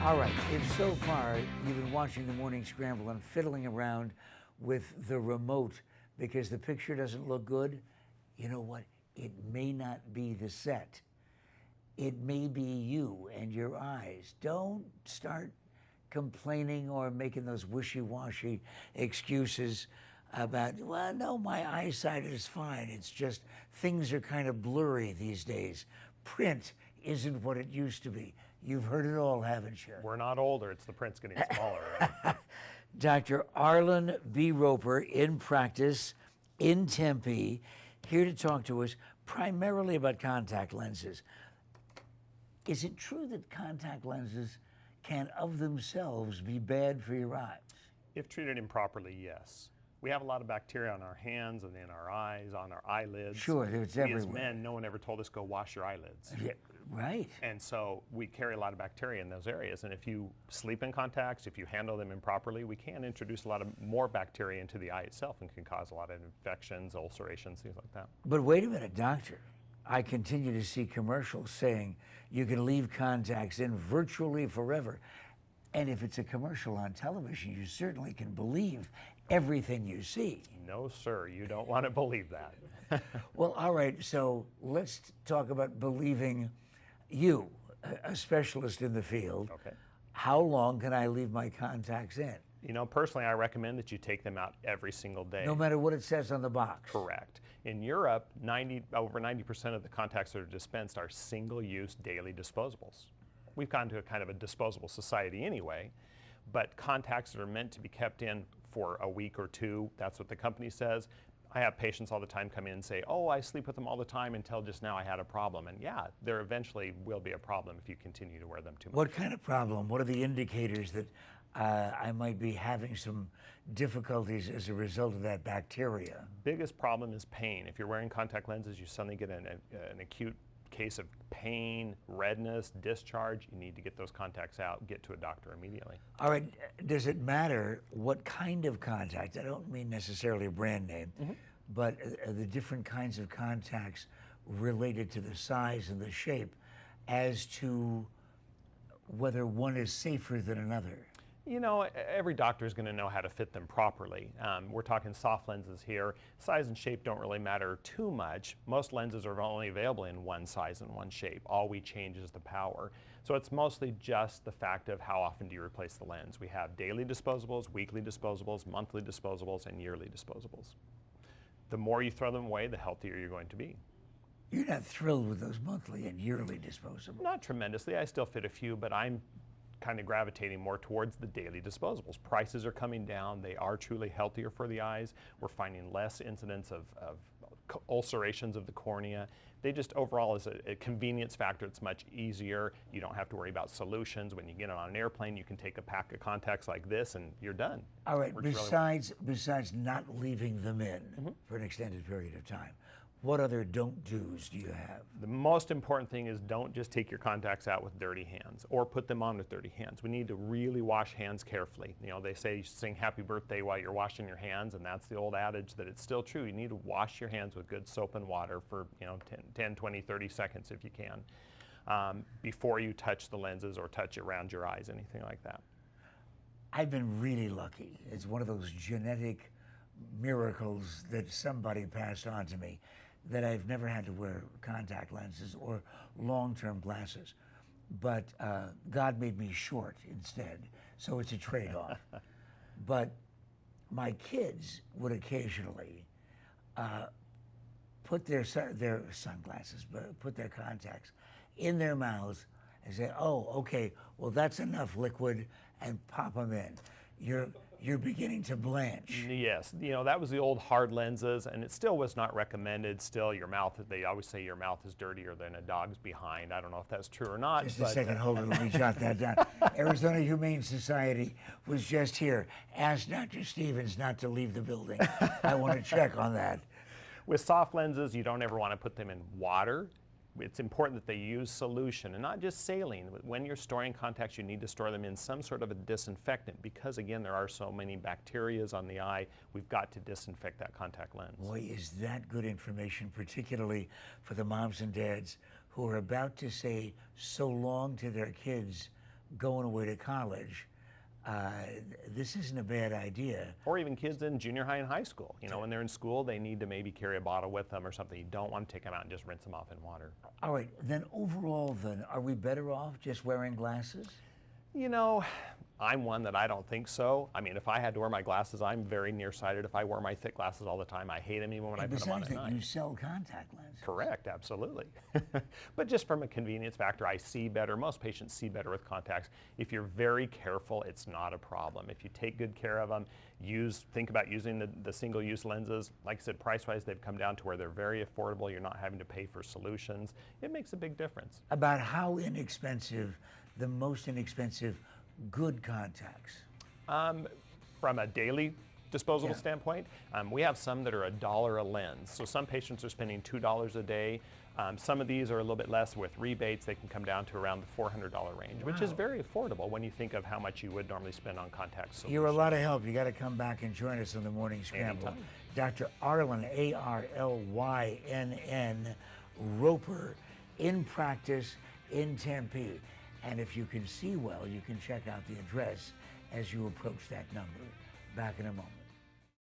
All right, if so far you've been watching the Morning Scramble and fiddling around with the remote because the picture doesn't look good, you know what? It may not be the set. It may be you and your eyes. Don't start complaining or making those wishy-washy excuses about, well, no, my eyesight is fine. It's just things are kind of blurry these days. Print isn't what it used to be. You've heard it all, haven't you? We're not older, it's the print's getting smaller, right? Dr. Arlynn B. Roper, in practice in Tempe, here to talk to us primarily about contact lenses. Is it true that contact lenses can of themselves be bad for your eyes? If treated improperly, yes. We have a lot of bacteria on our hands and in our eyes, on our eyelids. Sure, it's We everywhere. As men, no one ever told us go wash your eyelids. Yeah, right. And so we carry a lot of bacteria in those areas. And if you sleep in contacts, if you handle them improperly, we can introduce a lot of more bacteria into the eye itself and can cause a lot of infections, ulcerations, things like that. But wait a minute, doctor. I continue to see commercials saying you can leave contacts in virtually forever. And if it's a commercial on television, you certainly can believe everything you see. No, sir, you don't want to believe that. Well, all right, so let's talk about believing you, a specialist in the field. Okay. How long can I leave my contacts in? You know, personally, I recommend that you take them out every single day. No matter what it says on the box? Correct. In Europe, over 90% of the contacts that are dispensed are single-use daily disposables. We've gone to a kind of a disposable society anyway, but contacts that are meant to be kept in for a week or two, that's what the company says. I have patients all the time come in and say, oh, I sleep with them all the time until just now I had a problem. And yeah, there eventually will be a problem if you continue to wear them too much. What kind of problem? What are the indicators that I might be having some difficulties as a result of that bacteria? Biggest problem is pain. If you're wearing contact lenses, you suddenly get an acute case of pain, redness, discharge, you need to get those contacts out, get to a doctor immediately. All right, does it matter what kind of contact? I don't mean necessarily a brand name, but the different kinds of contacts related to the size and the shape as to whether one is safer than another? You know, every doctor is going to know how to fit them properly. We're talking soft lenses here. Size and shape don't really matter too much. Most lenses are only available in one size and one shape. All we change is the power. So it's mostly just the fact of how often do you replace the lens. We have daily disposables, weekly disposables, monthly disposables, and yearly disposables. The more you throw them away, the healthier you're going to be. You're not thrilled with those monthly and yearly disposables? Not tremendously. I still fit a few, but I'm kind of gravitating more towards the daily disposables. Prices are coming down. They are truly healthier for the eyes. We're finding less incidents of ulcerations of the cornea. They just overall, as a convenience factor, it's much easier. You don't have to worry about solutions. When you get on an airplane, you can take a pack of contacts like this and you're done. All right, besides not leaving them in for an extended period of time, what other don't do's do you have? The most important thing is don't just take your contacts out with dirty hands or put them on with dirty hands. We need to really wash hands carefully. You know, they say sing happy birthday while you're washing your hands, and that's the old adage that it's still true. You need to wash your hands with good soap and water for 10, 20, 30 seconds if you can before you touch the lenses or touch around your eyes, anything like that. I've been really lucky. It's one of those genetic miracles that somebody passed on to me, that I've never had to wear contact lenses or long-term glasses. But God made me short instead, so it's a trade-off. But my kids would occasionally put their sunglasses, put their contacts in their mouths and say, oh, okay, well, that's enough liquid, and pop them in. You're beginning to blanch. Yes, you know, that was the old hard lenses, and it still was not recommended. Still, your mouth, they always say your mouth is dirtier than a dog's behind. I don't know if that's true or not. Just a second, hold it, let me jot that down. Arizona Humane Society was just here. Ask Dr. Stevens not to leave the building. I want to check on that. With soft lenses, you don't ever want to put them in water. It's important that they use solution and not just saline. When you're storing contacts, you need to store them in some sort of a disinfectant because, again, there are so many bacteria on the eye. We've got to disinfect that contact lens. Boy, is that good information, particularly for the moms and dads who are about to say so long to their kids going away to college, this isn't a bad idea. Or even kids in junior high and high school. You know, when they're in school, they need to maybe carry a bottle with them or something. You don't want to take them out and just rinse them off in water. All right, then overall then, are we better off just wearing glasses? You know, I'm one that I don't think so. I mean, if I had to wear my glasses, I'm very nearsighted. If I wear my thick glasses all the time, I hate them even when I put them on Besides at that, night. you sell contact lenses. Correct, absolutely. But just from a convenience factor, I see better. Most patients see better with contacts. If you're very careful, it's not a problem. If you take good care of them, think about using the single-use lenses. Like I said, price-wise, they've come down to where they're very affordable. You're not having to pay for solutions. It makes a big difference. About how inexpensive, the most inexpensive good contacts? From a daily disposable standpoint, we have some that are $1 a lens. So some patients are spending $2 a day. Some of these are a little bit less with rebates. They can come down to around the $400 range, which is very affordable when you think of how much you would normally spend on contact solutions. You're a lot of help. You got to come back and join us on the Morning Scramble. Anytime. Dr. Arlynn, A-R-L-Y-N-N, Roper, in practice in Tempe. And if you can see well, you can check out the address as you approach that number. Back in a moment.